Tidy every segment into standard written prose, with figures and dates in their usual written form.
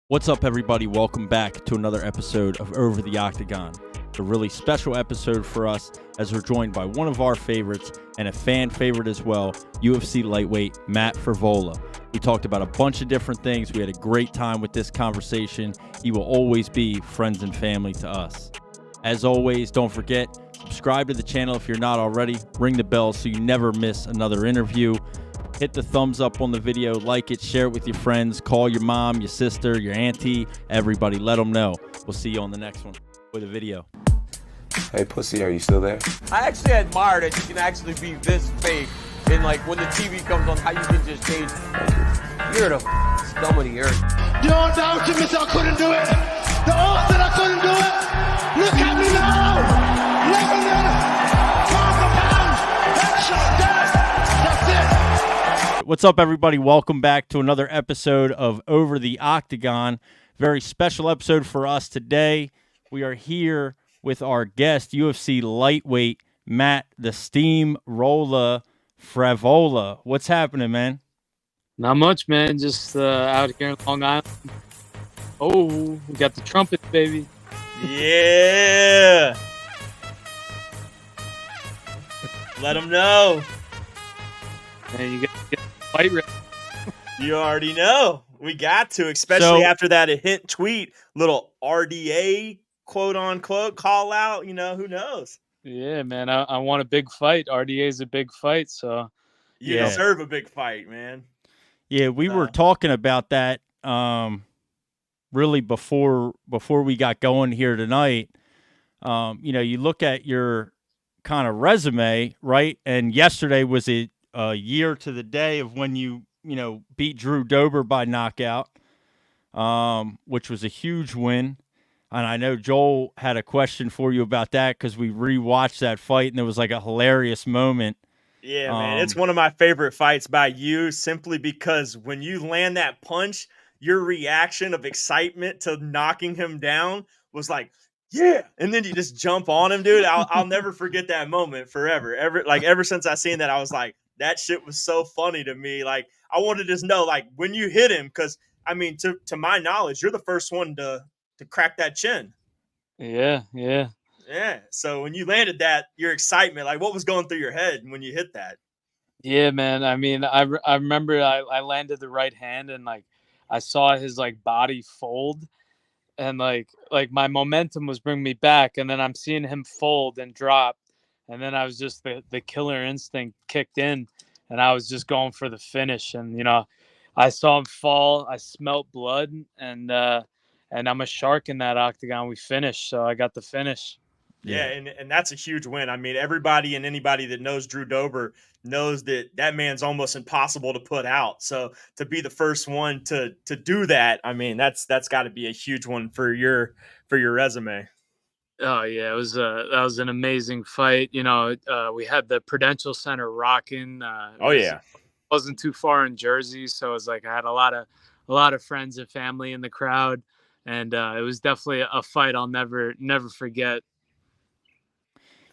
What's up, everybody? Welcome back to another episode of Over the Octagon. It's a really special episode for us as we're joined by one of our favorites and a fan favorite as well, UFC lightweight Matt Frevola. We talked about a bunch of different things. We had a great time with this conversation. He will always be friends and family to us. As always, don't forget, subscribe to the channel if you're not already. Ring the bell so you never miss another interview. Hit the thumbs up on the video, like it, share it with your friends, call your mom, your sister, your auntie, everybody. Let them know. We'll see you on the next one with a video. Hey, pussy, are you still there? I actually admire that you can actually be this fake. And like when the TV comes on, how you can just change. You're the scum of the earth. You don't doubt me, I couldn't do it. The odds that I couldn't do it. Look at me now. Pound for pound. Headshot dead. That's it. What's up, everybody? Welcome back to another episode of Over the Octagon. Very special episode for us today. We are here with our guest, UFC lightweight Matt the Steamrolla Frevola. What's happening, man? Not much, man. Just out here in Long Island. Oh, we got the trumpet, baby. Yeah. Let them know. Man, you got to get the fight ready. You already know. We got to, especially after that hit tweet, little RDA, quote unquote, call out. You know, who knows? Yeah, man. I want a big fight. RDA is a big fight, so you deserve a big fight, man. Yeah, we were talking about that really before we got going here tonight. You look at your kind of resume, right? And yesterday was a year to the day of when you beat Drew Dober by knockout, which was a huge win. And I know Joel had a question for you about that because we rewatched that fight and there was like a hilarious moment. Yeah, man, it's one of my favorite fights by you simply because when you land that punch, your reaction of excitement to knocking him down was like, yeah. And then you just jump on him, dude. I'll never forget that moment forever. Ever since I seen that, I was like, that shit was so funny to me. Like, I wanted to know, like, when you hit him, because, I mean, to my knowledge, you're the first one to crack that chin. Yeah. Yeah. So when you landed that, your excitement, like, what was going through your head when you hit that? Yeah, man. I mean, I remember I landed the right hand and, like, I saw his, like, body fold. And, like my momentum was bringing me back. And then I'm seeing him fold and drop. And then I was just the killer instinct kicked in, and I was just going for the finish. And I saw him fall. I smelt blood, and I'm a shark in that octagon. We finished, so I got the finish. Yeah, and that's a huge win. I mean, everybody and anybody that knows Drew Dober knows that man's almost impossible to put out. So to be the first one to do that, I mean, that's got to be a huge one for your resume. Oh yeah, that was an amazing fight. We had the Prudential Center rocking. Wasn't too far in Jersey, so it was like I had a lot of friends and family in the crowd, and it was definitely a fight I'll never forget.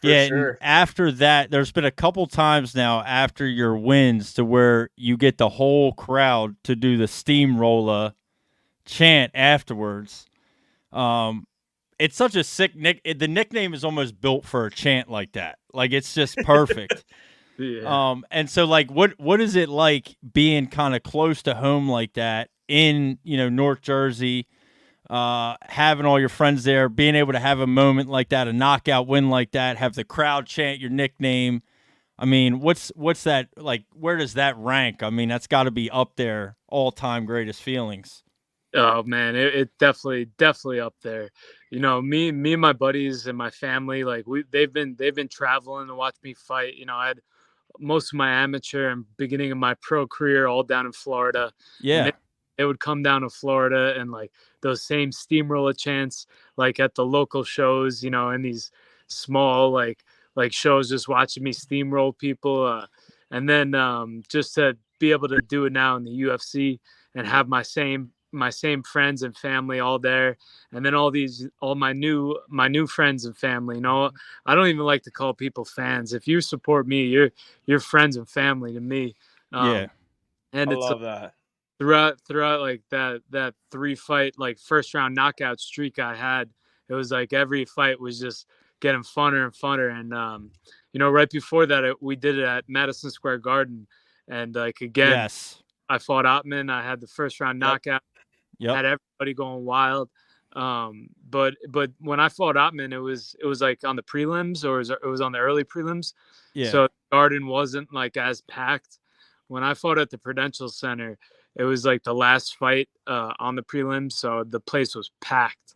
Sure. And after that, there's been a couple times now after your wins to where you get the whole crowd to do the Steamrolla chant afterwards. It's such a sick the nickname is almost built for a chant like that. Like, it's just perfect. Yeah. And so, like, what is it like being kind of close to home like that in, North Jersey, having all your friends there, being able to have a moment like that, a knockout win like that, have the crowd chant your nickname? I mean, what's that like? Where does that rank? I mean, that's got to be up there, all-time greatest feelings. Oh man, it definitely up there. Me and my buddies and my family, like they've been traveling to watch me fight. I had most of my amateur and beginning of my pro career all down in Florida. Yeah. They would come down to Florida and like those same Steamrolla chants, like at the local shows, in these small like shows, just watching me steamroll people. And then just to be able to do it now in the UFC and have my same friends and family all there, and then all my new friends and family. I don't even like to call people fans. If you support me, you're friends and family to me. And I love that. throughout like that 3-fight like first round knockout streak I had, it was like every fight was just getting funner and funner. And right before that, we did it at Madison Square Garden, and like again, Yes. I fought Ottman. I had the first round knockout. Yep. Had everybody going wild. But when I fought Ottman, it was like on the prelims, or it was on the early prelims. Yeah. So the Garden wasn't like as packed. When I fought at the Prudential Center, it was like the last fight on the prelims, so the place was packed.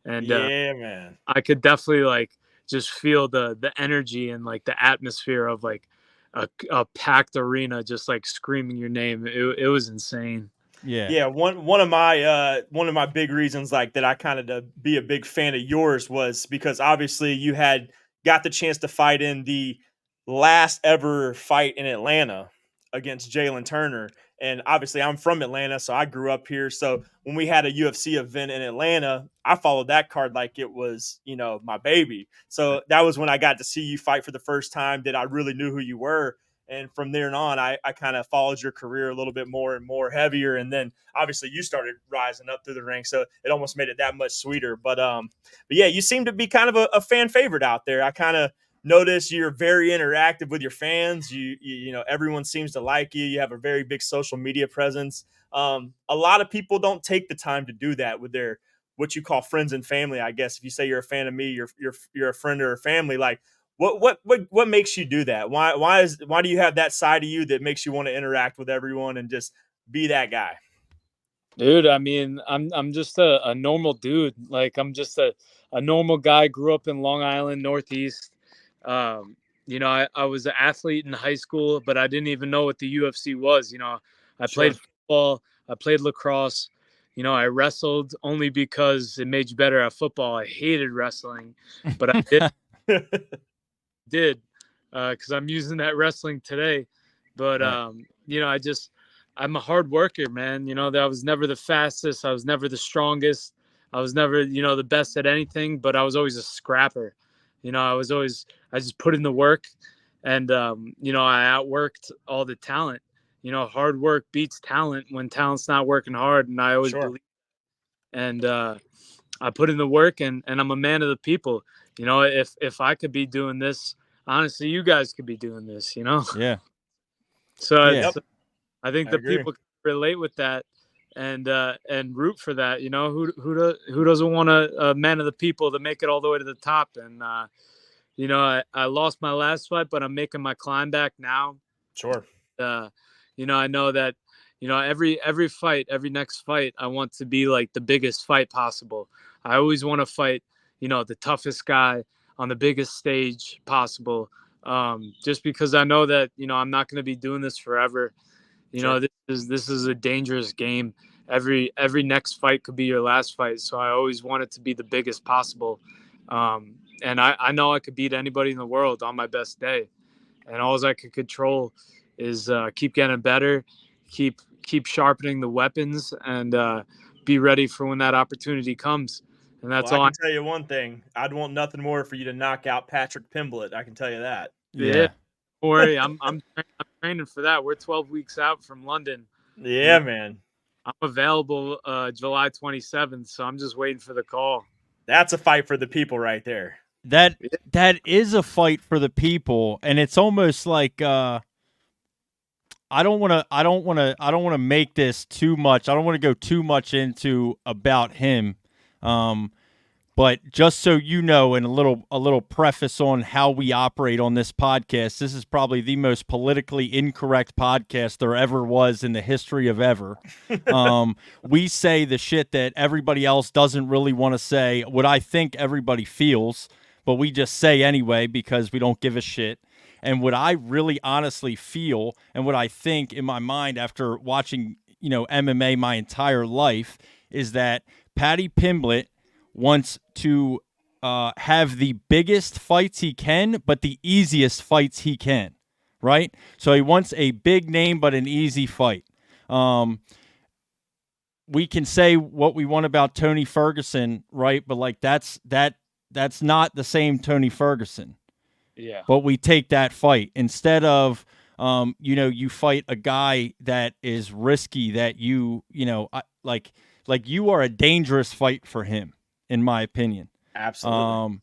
And yeah, man, I could definitely like just feel the energy and like the atmosphere of like a packed arena, just like screaming your name. It was insane. Yeah. One of my big reasons like that I kind of to be a big fan of yours was because obviously you had got the chance to fight in the last ever fight in Atlanta against Jalen Turner. And obviously I'm from Atlanta, so I grew up here. So when we had a UFC event in Atlanta, I followed that card like it was, my baby. So that was when I got to see you fight for the first time, that I really knew who you were. And from there on, I kind of followed your career a little bit more and more heavier. And then obviously you started rising up through the ranks. So it almost made it that much sweeter. But yeah, you seem to be kind of a fan favorite out there. I kind of notice you're very interactive with your fans. You know, everyone seems to like you. You have a very big social media presence. A lot of people don't take the time to do that with their, what you call friends and family. I guess if you say you're a fan of me, you're a friend or a family. Like, what makes you do that? Why do you have that side of you that makes you want to interact with everyone and just be that guy? Dude, I mean, I'm just a normal dude. Like, I'm just a normal guy. Grew up in Long Island, Northeast. I was an athlete in high school, but I didn't even know what the UFC was. I played football, I played lacrosse. I wrestled only because it made you better at football. I hated wrestling, but I did because I'm using that wrestling today. But I'm a hard worker, man. That I was never the fastest, I was never the strongest, I was never the best at anything, but I was always a scrapper. I just put in the work, and I outworked all the talent. Hard work beats talent when talent's not working hard, and I always believe. And I put in the work, and I'm a man of the people. If I could be doing this, honestly, you guys could be doing this. Yeah. So Yeah. I think the people can relate with that, and root for that. Who doesn't want a man of the people to make it all the way to the top? And I lost my last fight, but I'm making my climb back now. Sure. I know that every fight, every next fight, I want to be like the biggest fight possible. I always want to fight the toughest guy on the biggest stage possible, just because I know that I'm not going to be doing this forever. This is a dangerous game. Every next fight could be your last fight, so I always want it to be the biggest possible. And I know I could beat anybody in the world on my best day, and all I could control is keep getting better, keep sharpening the weapons, and be ready for when that opportunity comes. And that's all. I can tell you one thing: I'd want nothing more for you to knock out Patrick Pimblett. I can tell you that. Yeah. Don't worry, I'm training for that. We're 12 weeks out from London. Yeah, man. I'm available July 27th, so I'm just waiting for the call. That's a fight for the people right there. That is a fight for the people, and it's almost like I don't want to make this too much. I don't want to go too much into about him. But just so you know, and a little preface on how we operate on this podcast, this is probably the most politically incorrect podcast there ever was in the history of ever. We say the shit that everybody else doesn't really want to say, what I think everybody feels, but we just say anyway because we don't give a shit. And what I really honestly feel and what I think in my mind after watching, MMA my entire life is that Paddy Pimblett wants to have the biggest fights he can, but the easiest fights he can, right? So he wants a big name, but an easy fight. We can say what we want about Tony Ferguson, right? But like that's not the same Tony Ferguson. Yeah. But we take that fight instead of You fight a guy that is risky, that like you are a dangerous fight for him, in my opinion. Absolutely.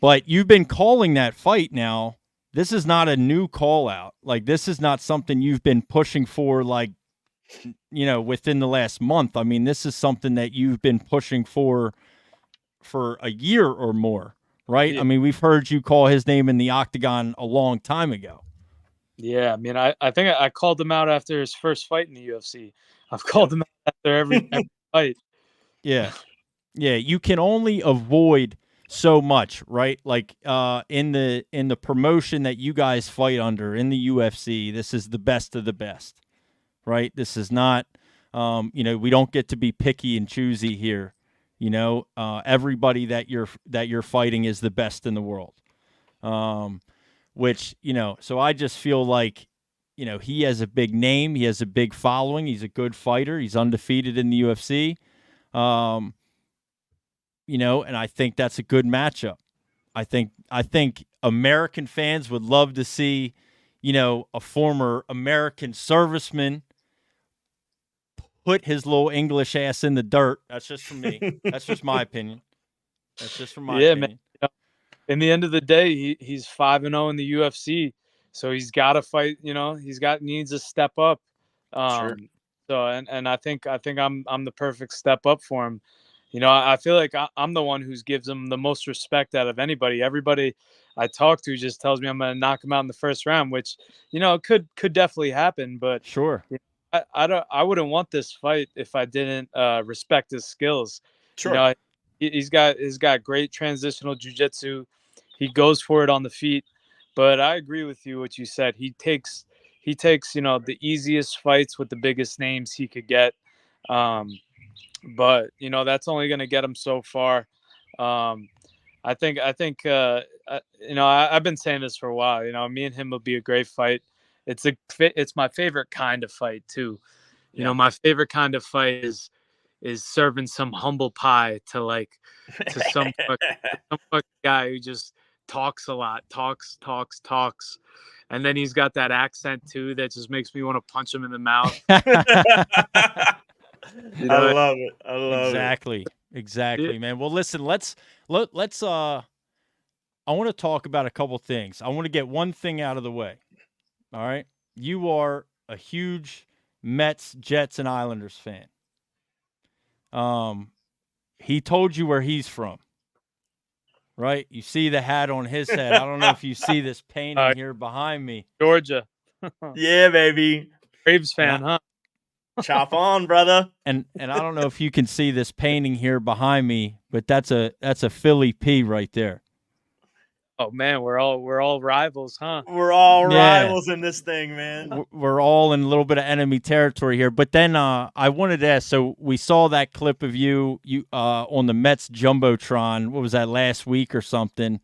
But you've been calling that fight now. This is not a new call out. Like, this is not something you've been pushing for, like, within the last month. I mean, this is something that you've been pushing for a year or more, right? Yeah. I mean, we've heard you call his name in the Octagon a long time ago. Yeah, I mean, I think I called him out after his first fight in the UFC. I've called him out after every fight. Yeah. Yeah, you can only avoid so much, right? Like in the promotion that you guys fight under in the UFC, this is the best of the best, right? This is not we don't get to be picky and choosy here. Everybody that you're fighting is the best in the world. Which, so I just feel like, he has a big name, he has a big following, he's a good fighter, he's undefeated in the UFC. And I think that's a good matchup. I think American fans would love to see, a former American serviceman put his little English ass in the dirt. That's just from me. That's just my opinion. That's just from my opinion. Man. In the end of the day, he's 5-0 in the UFC, so he's got to fight. Needs to step up. Sure. So and I think I'm the perfect step up for him. I feel like I'm the one who gives him the most respect out of anybody. Everybody I talk to just tells me I'm going to knock him out in the first round, which could definitely happen. But sure, I wouldn't want this fight if I didn't respect his skills. Sure. He's got great transitional jiu-jitsu. He goes for it on the feet. But I agree with you what you said. He takes the easiest fights with the biggest names he could get. But that's only going to get him so far. I think I've been saying this for a while. Me and him will be a great fight. It's my favorite kind of fight too. My favorite kind of fight is serving some humble pie to some fucking guy who just talks a lot, talks, and then he's got that accent too that just makes me want to punch him in the mouth. I love it. I love it. Exactly, man. Well, listen, let's I want to talk about a couple things. I want to get one thing out of the way. All right? You are a huge Mets, Jets, and Islanders fan. He told you where he's from. Right? You see the hat on his head. I don't know if you see this painting here behind me. Georgia. Yeah, baby. Braves fan, huh? Chop on, brother. And I don't know if you can see this painting here behind me, but that's a Philly P right there. Oh man, we're all rivals, huh? We're all rivals in this thing, man. We're all in a little bit of enemy territory here. But then I wanted to ask, so we saw that clip of you on the Mets Jumbotron. What was that, last week or something?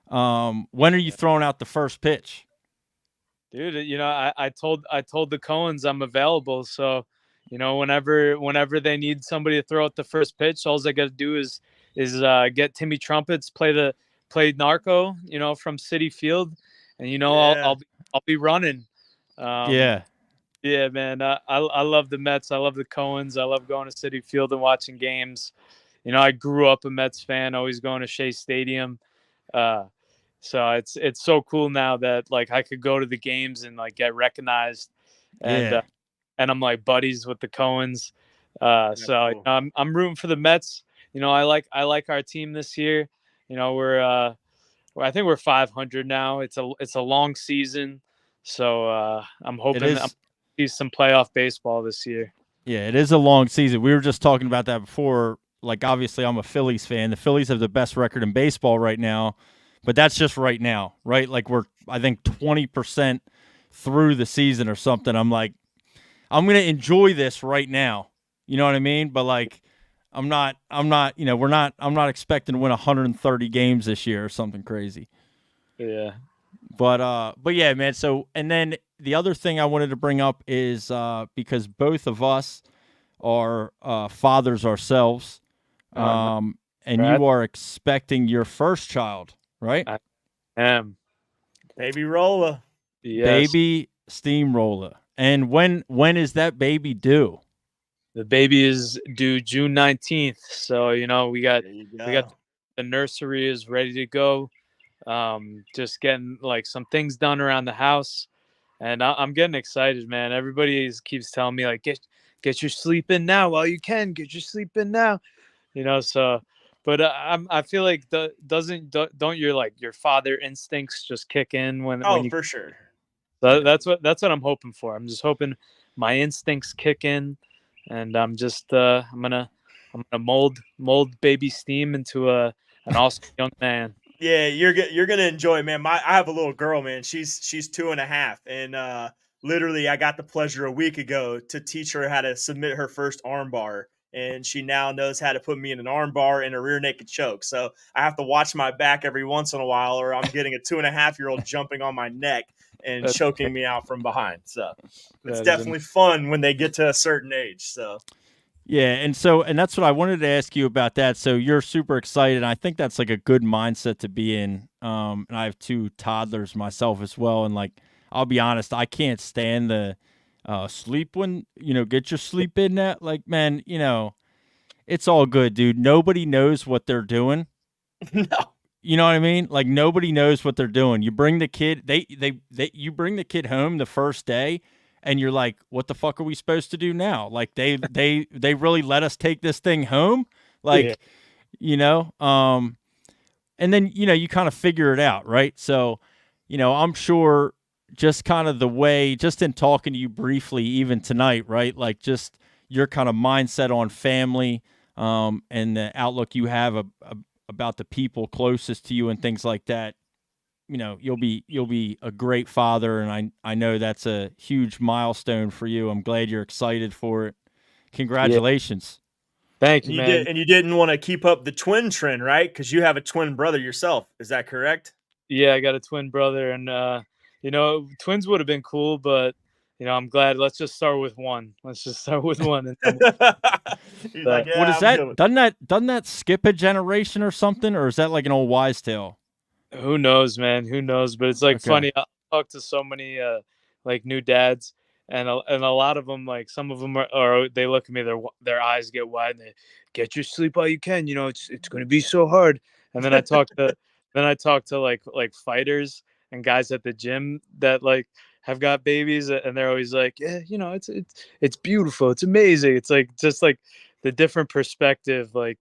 When are you throwing out the first pitch? Dude, I told the Coens I'm available, so whenever they need somebody to throw out the first pitch, all I got to do is get Timmy Trumpets, play Narco, from Citi Field, and I'll be running. Yeah, man. I love the Mets. I love the Coens. I love going to Citi Field and watching games. I grew up a Mets fan, always going to Shea Stadium. So it's so cool now that I could go to the games and get recognized, and I'm buddies with the Coens. So cool. I'm rooting for the Mets. I like our team this year. I think we're 500 now. It's a long season, so I'm hoping I'm see some playoff baseball this year. Yeah, it is a long season. We were just talking about that before. Obviously, I'm a Phillies fan. The Phillies have the best record in baseball right now. But that's just right now, right? We're, I think, 20% through the season or something. I'm going to enjoy this right now. You know what I mean? But I'm not, I'm not expecting to win 130 games this year or something crazy. Yeah. But yeah, man. So, and then the other thing I wanted to bring up is because both of us are fathers ourselves, and you are expecting your first child. Right? I am. Baby Rolla. Yes. baby Steamrolla. And when is that baby due? The baby is due June 19th. So, we got There you we got go. the nursery is ready to go. Just getting like some things done around the house, and I'm getting excited, man. Everybody keeps telling me like get your sleep in now while you can. Get your sleep in now, So, but I feel like don't your father instincts just kick in when Oh, you. for sure. So Yeah. that's what I'm hoping for. I'm just hoping my instincts kick in, and I'm gonna mold baby Steam into an awesome young man. Yeah, you're gonna enjoy, man. I have a little girl, man. She's 2.5, and literally, I got the pleasure a week ago to teach her how to submit her first arm bar, and she now knows how to put me in an arm bar and a rear naked choke. So I have to watch my back every once in a while, or I'm getting a 2.5-year-old jumping on my neck and That's choking me out from behind. So it's that is definitely fun when they get to a certain age. So Yeah, and that's what I wanted to ask you about that. So you're super excited. And I think that's like a good mindset to be in. And I have 2 toddlers myself as well. And like, I'll be honest, I can't stand the sleep when get your sleep in. That like, man, it's all good, dude. Nobody knows what they're doing. no, You know what I mean? Like nobody knows what they're doing. You bring the kid, you bring the kid home the first day, and you're like, "What the fuck are we supposed to do now?" Like they really let us take this thing home, yeah. like you know. And then you kind of figure it out, right? So, I'm sure just kind of the way, just in talking to you briefly, even tonight, right? Like just your kind of mindset on family, and the outlook you have about the people closest to you and things like that. You'll be a great father, and I know that's a huge milestone for you. I'm glad you're excited for it. Yeah. Congratulations. Thank and you, you man. didn't want to keep up the twin trend, right? Because you have a twin brother yourself. Is that correct? Yeah, I got a twin brother, and twins would have been cool, but I'm glad. Let's just start with one. Let's just start with one, and then He's like, uh, What yeah, is I'm good that? with Doesn't that skip a generation or something, or is that like an old wise tale? who knows, man? Who knows? But it's like Okay. funny. I talk to so many like new dads, and a lot of them, like some of them are they look at me, their eyes get wide, and they get your sleep while you can. It's going to be so hard. And then I talk to like fighters and guys at the gym that like have got babies, and they're always like, yeah, it's beautiful, it's amazing. It's like just like the different perspective, like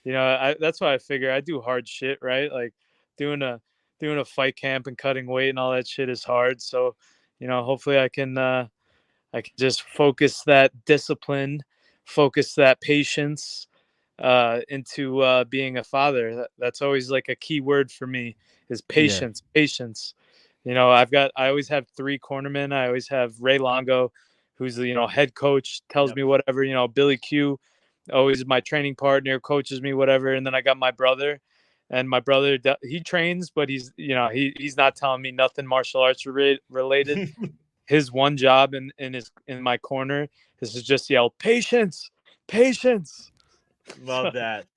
that's why I figure I do hard shit, right? Like doing a doing a fight camp and cutting weight and all that shit is hard. So, hopefully I can just focus that discipline, focus that patience into being a father. That's always like a key word for me is Yeah. patience, patience. I always have 3 cornermen. I always have Ray Longo, who's the, head coach, tells Yep. me whatever, Billy Q, always my training partner, coaches me, whatever. And then I got my brother, and my brother, he trains, but he's not telling me nothing martial arts related. His one job in my corner is to just yell patience, patience. Love that.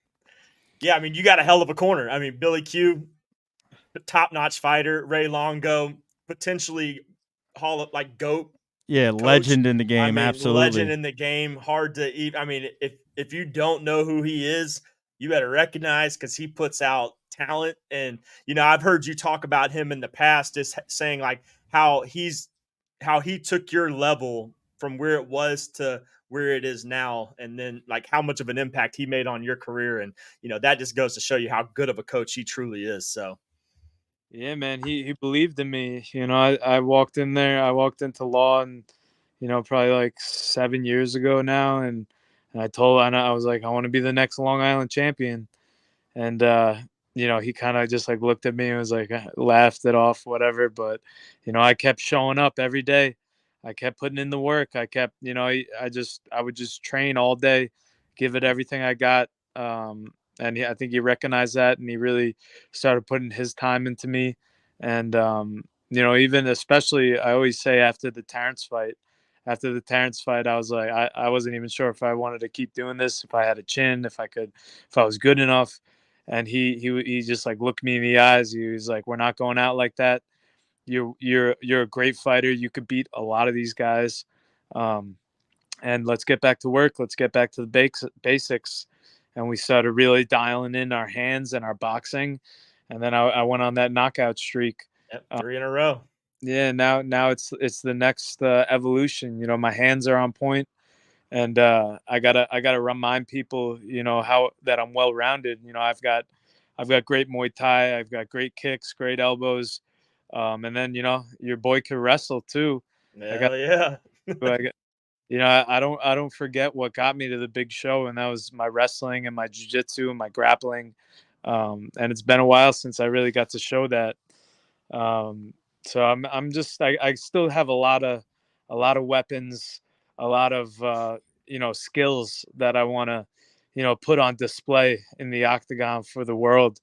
Yeah, I mean, you got a hell of a corner. I mean, Billy Q, top notch fighter, Ray Longo, potentially Hall of like GOAT Yeah, coach. legend in the I game, mean, legend absolutely. in the game. Hard to even. I mean, if you don't know who he is, you better recognize because he puts out talent. And I've heard you talk about him in the past, just saying like how he took your level from where it was to where it is now, and then like how much of an impact he made on your career. And that just goes to show you how good of a coach he truly is. So Yeah, man, he believed in me. I walked in there. I walked into law, and probably like 7 years ago now, and I was like, I want to be the next Long Island champion. And he kind of just like looked at me and was like, laughed it off, whatever. But I kept showing up every day. I kept putting in the work. I kept, I would just train all day, give it everything I got. And I think he recognized that, and he really started putting his time into me. And even especially, I always say after the Terrence fight, I was like, I wasn't even sure if I wanted to keep doing this, if I had a chin, if I was good enough. And he just like looked me in the eyes. He was like, "We're not going out like that." you're a great fighter. You could beat a lot of these guys. And let's get back to work. Let's get back to the basics. And we started really dialing in our hands and our boxing. And then I went on that knockout streak. Yep, 3 in a row. Yeah, now it's the next evolution. You know, my hands are on point, and I gotta remind people, you know, how that I'm well rounded. You know, I've got great Muay Thai, I've got great kicks, great elbows, and then, you know, your boy can wrestle too. Hell yeah. You know, I don't forget what got me to the big show, and that was my wrestling and my jiu-jitsu and my grappling. And it's been a while since I really got to show that. So I still have a lot of weapons, a lot of you know, skills that I want to, you know, put on display in the octagon for the world.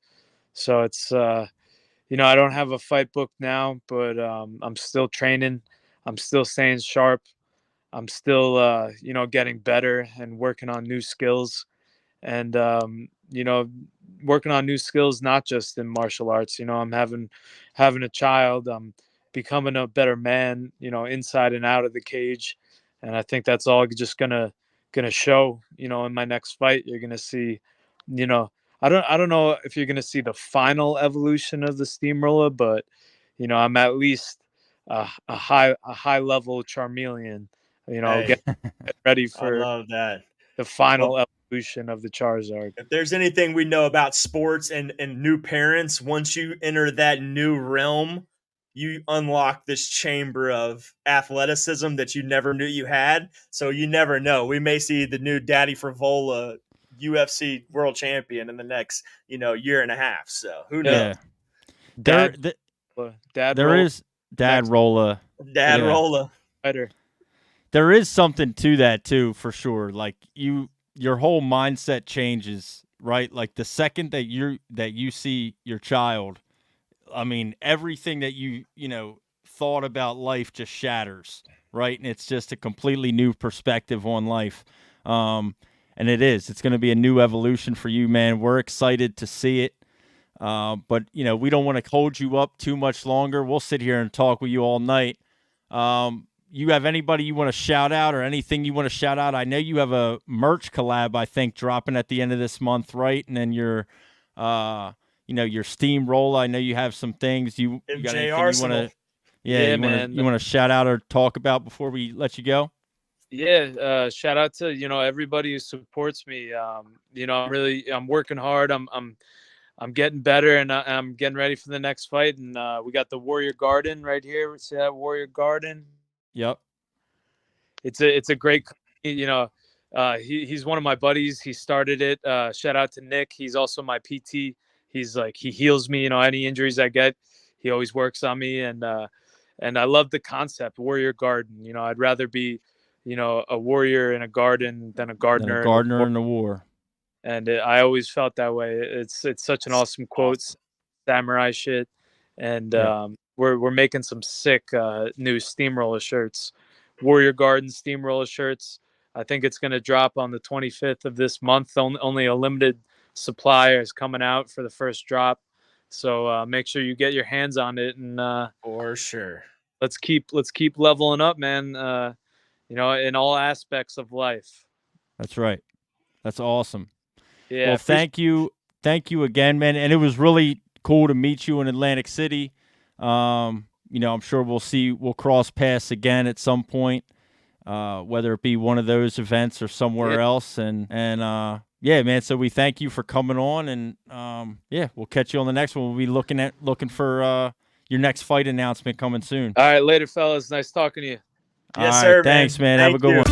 So it's you know, I don't have a fight book now, but I'm still training. I'm still staying sharp. I'm still you know, getting better and working on new skills. And you know, working on new skills, not just in martial arts. You know, I'm having a child. I'm becoming a better man, you know, inside and out of the cage. And I think that's all just gonna show, you know, in my next fight. You're gonna see, you know, I don't know if you're gonna see the final evolution of the Steamrolla, but you know, I'm at least a high level Charmeleon. You know, Hey, get ready I for love that. the final Well, evolution of the Charizard. if there's anything we know about sports and new parents, once you enter that new realm, you unlock this chamber of athleticism that you never knew you had. So you never know. We may see the new Daddy Frevola UFC world champion in the next, you know, year and a half. So who knows? Yeah. There is Dad Rolla. Dad Yeah. Rolla. Fighter. There is something to that too, for sure. Like your whole mindset changes, right? Like the second that you see your child, I mean, everything that you know thought about life just shatters, right? And it's just a completely new perspective on life. And it's going to be a new evolution for you, man. We're excited to see it. But you know, we don't want to hold you up too much longer. We'll sit here and talk with you all night. You have anybody you want to shout out or anything you want to shout out? I know you have a merch collab, I think, dropping at the end of this month, right? And then your, you know, your Steamrolla. I know you have some things. You got anything Arsenal. you want to? Yeah, man. You want to shout out or talk about before we let you go? Yeah, shout out to, you know, everybody who supports me. You know, I'm working hard. I'm getting better, and I'm getting ready for the next fight. And we got the Warrior Garden right here. See that Warrior Garden? Yep. It's a great, you know, he's one of my buddies. He started it. Shout out to Nick. He's also my PT. He's like, he heals me, you know, any injuries I get. He always works on me. And I love the concept, Warrior Garden. You know, I'd rather be, you know, a warrior in a garden than a gardener in a war. And I always felt that way. It's such an awesome quote, samurai shit. And we're making some sick new Steamrolla shirts, Warrior Garden Steamrolla shirts. I think it's going to drop on the 25th of this month. Only a limited supply is coming out for the first drop. So make sure you get your hands on it, and for sure. Let's keep leveling up, man. You know, in all aspects of life. That's right. That's awesome. Yeah. Well, thank you again, man. And it was really cool to meet you in Atlantic City. You know, I'm sure we'll cross paths again at some point, whether it be one of those events or somewhere else. And yeah, man. So we thank you for coming on, and yeah, we'll catch you on the next one. We'll be looking for your next fight announcement coming soon. All right, later, fellas. Nice talking to you. Yes, sir. Thanks, man. Have a good one.